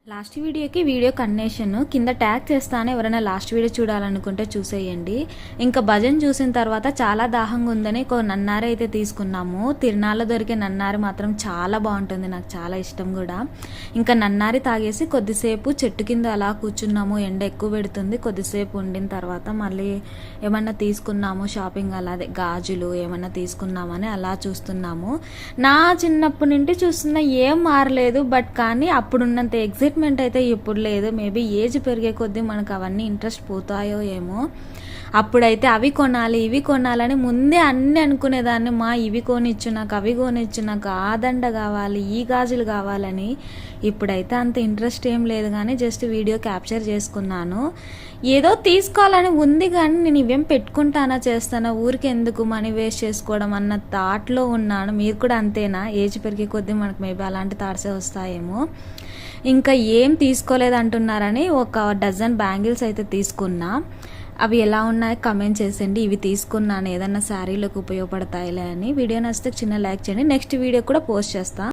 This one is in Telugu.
లాస్ట్ వీడియోకి వీడియో కంటిన్యూషన్ కింద ట్యాగ్ చేస్తాను. ఎవరైనా లాస్ట్ వీడియో చూడాలనుకుంటే చూసేయండి. ఇంకా భజన్ చూసిన తర్వాత చాలా దాహంగా ఉందని నన్నారి అయితే తీసుకున్నాము. తిరునాళ్ళలో దొరికే నన్నారి మాత్రం చాలా బాగుంటుంది, నాకు చాలా ఇష్టం కూడా. ఇంకా నన్నారి తాగేసి కొద్దిసేపు చెట్టు కింద అలా కూర్చున్నాము. ఎండ ఎక్కువ పెడుతుంది. కొద్దిసేపు ఉండిన తర్వాత మళ్ళీ ఏమన్నా తీసుకున్నాము షాపింగ్, అలాగే గాజులు ఏమన్నా తీసుకున్నామని అలా చూస్తున్నాము. నా చిన్నప్పటి నుండి చూస్తున్నా ఏం మారలేదు, బట్ కానీ అప్పుడున్నంత ఎగ్జైట్మెంట్ అయితే ఇప్పుడు లేదు. మేబీ ఏజ్ పెరిగే కొద్దీ మనకు అవన్నీ ఇంట్రెస్ట్ పోతాయో ఏమో. అప్పుడైతే అవి కొనాలి ఇవి కొనాలని ముందే అన్నీ అనుకునేదాన్ని. ఇవి కొనిచ్చు నాకు, అవి కొనిచ్చు నాకు, ఆ దండ కావాలి, ఈ గాజులు కావాలని. ఇప్పుడైతే అంత ఇంట్రెస్ట్ ఏం లేదు, కానీ జస్ట్ వీడియో క్యాప్చర్ చేసుకున్నాను. ఏదో తీసుకోవాలని ఉంది, కానీ నేను ఇవేం పెట్టుకుంటానా చేస్తానా, ఊరికి ఎందుకు మనీ వేస్ట్ చేసుకోవడం అన్న థాట్లో ఉన్నాను. మీరు కూడా అంతేనా? ఏజ్ పెరిగే కొద్దీ మనకు మేబీ అలాంటి థాట్సే వస్తాయేమో. ఇంకా ఏం తీసుకోలేదు అంటున్నారని ఒక డజన్ బ్యాంగిల్స్ అయితే తీసుకున్నా. అవి ఎలా ఉన్నాయో కమెంట్ చేసేయండి. ఇవి తీసుకున్నాను, ఏదన్నా శారీలకు ఉపయోగపడతాయిలే అని. వీడియో నచ్చితే చిన్న లైక్ చేయండి. నెక్స్ట్ వీడియో కూడా పోస్ట్ చేస్తాను.